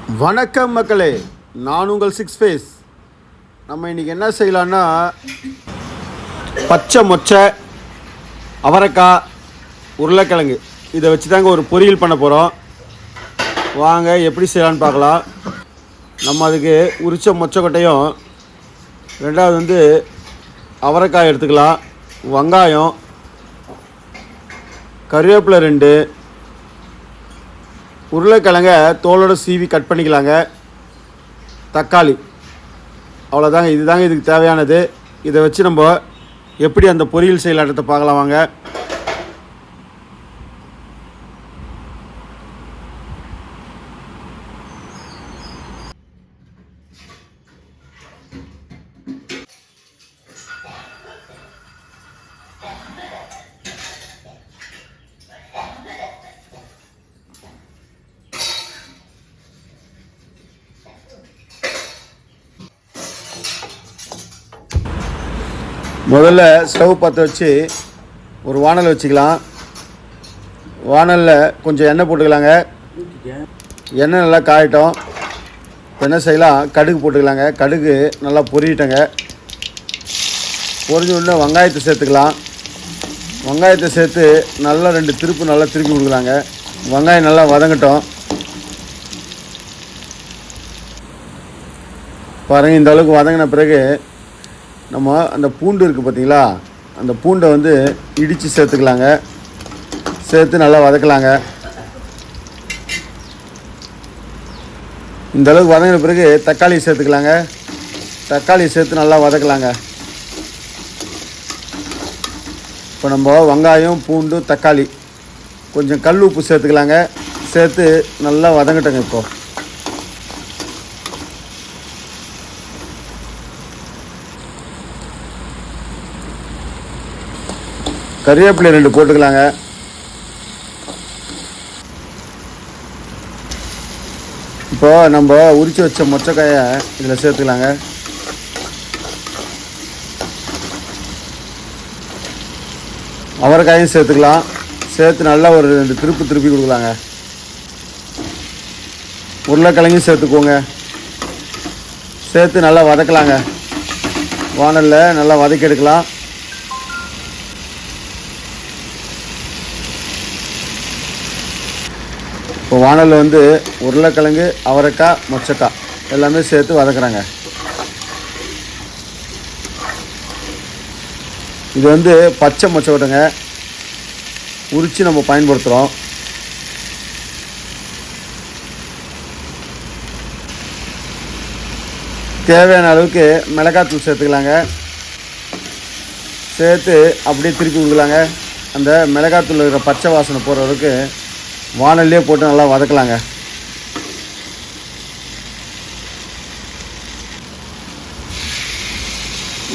வணக்கம் மக்களே, நான் உங்கள் சிக்ஸ் ஃபேஸ். நம்ம இன்றைக்கி என்ன செய்யலான்னா, பச்சை மொச்சை, அவரைக்காய், உருளைக்கிழங்கு இதை வச்சு தாங்க ஒரு பொரியல் பண்ண போகிறோம். வாங்க எப்படி செய்யலான்னு பார்க்கலாம். நம்ம அதுக்கு உரித்த மொச்சைக்கொட்டையும், ரெண்டாவது அவரைக்காய் எடுத்துக்கலாம், வெங்காயம், கருவேப்பிலை 2, உருளைக்கிழங்க தோலோடு சீவி கட் பண்ணிக்கலாங்க, தக்காளி, அவ்வளோதாங்க. இதுதாங்க இதுக்கு தேவையானது. இதை வச்சு நம்ம எப்படி அந்த பொரியல் செய்யலான்றதை பார்க்கலாம் வாங்க. முதல்ல ஸ்டவ் பற்ற வச்சு ஒரு வானல் வச்சுக்கலாம். வானலில் கொஞ்சம் எண்ணெய் போட்டுக்கலாங்க. எண்ணெய் நல்லா காயட்டும். என்ன செய்யலாம், கடுகு போட்டுக்கலாங்க. கடுகு நல்லா பொரியட்டங்க. பொரிஞ்ச உடனே வெங்காயத்தை சேர்த்துக்கலாம். வெங்காயத்தை சேர்த்து நல்லா 2 திருப்பி நல்லா திருப்பி கொடுக்கலாங்க. வெங்காயம் நல்லா வதங்கட்டும். பாருங்கள், இந்த அளவுக்கு வதங்கின பிறகு நம்ம அந்த பூண்டு இருக்குது பார்த்தீங்களா, அந்த பூண்டை இடித்து சேர்த்துக்கலாங்க. சேர்த்து நல்லா வதக்கலாங்க. இந்த அளவுக்கு வதங்கின பிறகு தக்காளி சேர்த்துக்கலாங்க. தக்காளி சேர்த்து நல்லா வதக்கலாங்க. இப்போ நம்ம வெங்காயம், பூண்டு, தக்காளி, கொஞ்சம் கல் உப்பு சேர்த்துக்கலாங்க. சேர்த்து நல்லா வதங்கட்டுங்க. இப்போது கருவேப்பிலை 2 போட்டுக்கலாங்க. இப்போ நம்ம உரித்து வச்ச மொச்சக்காயை இதில் சேர்த்துக்கலாங்க. அவரைக்காயும் சேர்த்துக்கலாம். சேர்த்து நல்லா ஒரு 2 திருப்பி கொடுக்கலாங்க. உருளைக்கிழங்கும் சேர்த்துக்கோங்க. சேர்த்து நல்லா வதக்கலாங்க. வானலில் நல்லா வதக்கி எடுக்கலாம். இப்போ வானலில் உருளைக்கிழங்கு, அவரைக்காய், மொச்சக்காய் எல்லாமே சேர்த்து வதக்குறாங்க. இது பச்சை மொச்சக்கொட்டைங்க, உரித்து நம்ம பயன்படுத்துகிறோம். தேவையான அளவுக்கு மிளகாத்தூள் சேர்த்துக்கலாங்க. சேர்த்து அப்படியே திருப்பி கொடுக்கலாங்க. அந்த மிளகாத்தூள் இருக்கிற பச்சை வாசனை போகிற அளவுக்கு வானல்லே போட்டு நல்லா வதக்கலாங்க.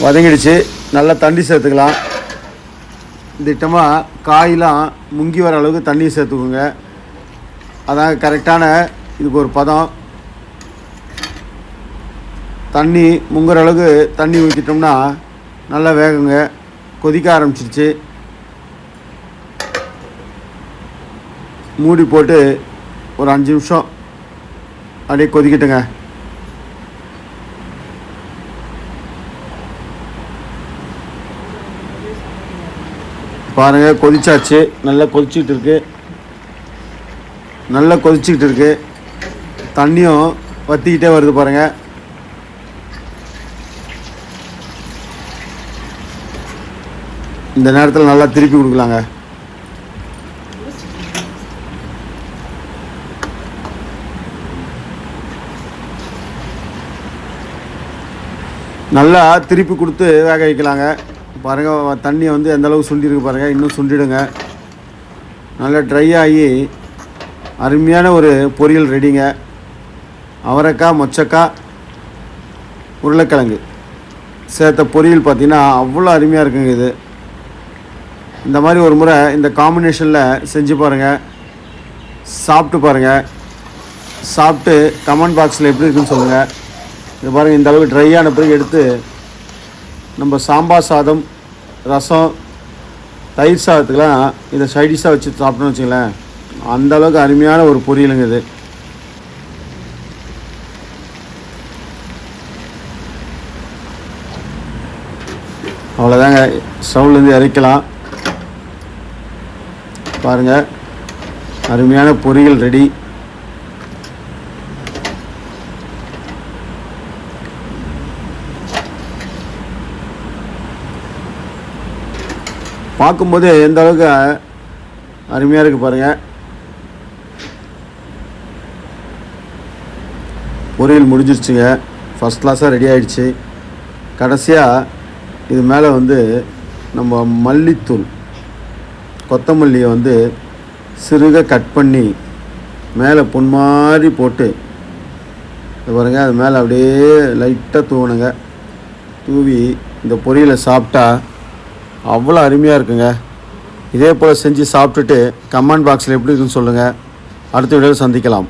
வதங்கிடுச்சு. நல்லா தண்ணி சேர்த்துக்கலாம். திட்டமாக காயெலாம் முங்கி வர அளவுக்கு தண்ணி சேர்த்துக்குங்க. அதான் கரெக்டான இதுக்கு ஒரு பதம். தண்ணி முங்குற அளவுக்கு தண்ணி ஊற்றிட்டோம்னா நல்லா வேகுங்க. கொதிக்க ஆரம்பிச்சிருச்சு. மூடி போட்டு ஒரு 5 நிமிஷம் அப்படியே கொதிக்கட்டுங்க. பாருங்கள், கொதிச்சாச்சு. நல்லா கொதிச்சிக்கிட்டு இருக்கு. தண்ணியும் வற்றிக்கிட்டே வருது பாருங்கள். இந்த நேரத்தில் நல்லா திருப்பி கொடுக்கலாங்க. நல்லா திருப்பி கொடுத்து வேக வைக்கலாங்க. பாருங்கள், தண்ணியை எந்த அளவுக்கு சுண்டிருக்கு பாருங்கள். இன்னும் சுண்டிடுங்க. நல்லா ட்ரை ஆகி அருமையான ஒரு பொரியல் ரெடிங்க. அவரைக்காய், மொச்சக்காய், உருளைக்கிழங்கு சேர்த்த பொரியல் பார்த்திங்கன்னா அவ்வளோ அருமையாக இருக்குங்க. இது இந்த மாதிரி ஒரு முறை இந்த காம்பினேஷனில் செஞ்சு பாருங்கள். சாப்பிட்டு பாருங்கள். சாப்பிட்டு கமெண்ட் பாக்ஸில் எப்படி இருக்குன்னு சொல்லுங்கள். இது பாருங்கள், இந்த அளவுக்கு ட்ரையான பிறகு எடுத்து நம்ம சாம்பார் சாதம், ரசம், தயிர் சாதத்துக்கெலாம் இதை சைடிஷாக வச்சு சாப்பிட்டோன்னு வச்சுங்களேன், அந்தளவுக்கு அருமையான ஒரு பொரியலுங்க இது. அவ்வளோதாங்க, ஸ்டவ்லேருந்து இறக்கலாம். பாருங்கள், அருமையான பொரியல் ரெடி. பார்க்கும்போது எந்த அளவுக்கு அருமையாக இருக்குது பாருங்கள். பொரியல் முடிஞ்சிருச்சுங்க, ஃபஸ்ட் கிளாஸாக ரெடி ஆகிடுச்சு. கடைசியாக இது மேலே வந்து நம்ம மல்லித்தூள், கொத்தமல்லியை வந்து சிறுக கட் பண்ணி மேலே பொன் மாதிரி போட்டு இது பாருங்கள், அது மேலே அப்படியே லைட்டாக தூவணுங்க. தூவி இந்த பொரியலை சாப்பிட்டா அவ்வளோ அருமையாக இருக்குங்க. இதே போல் செஞ்சு சாப்பிட்டுட்டு கமெண்ட் பாக்ஸில் எப்படி இருக்குன்னு சொல்லுங்கள். அடுத்த வீடியோவில் சந்திக்கலாம்.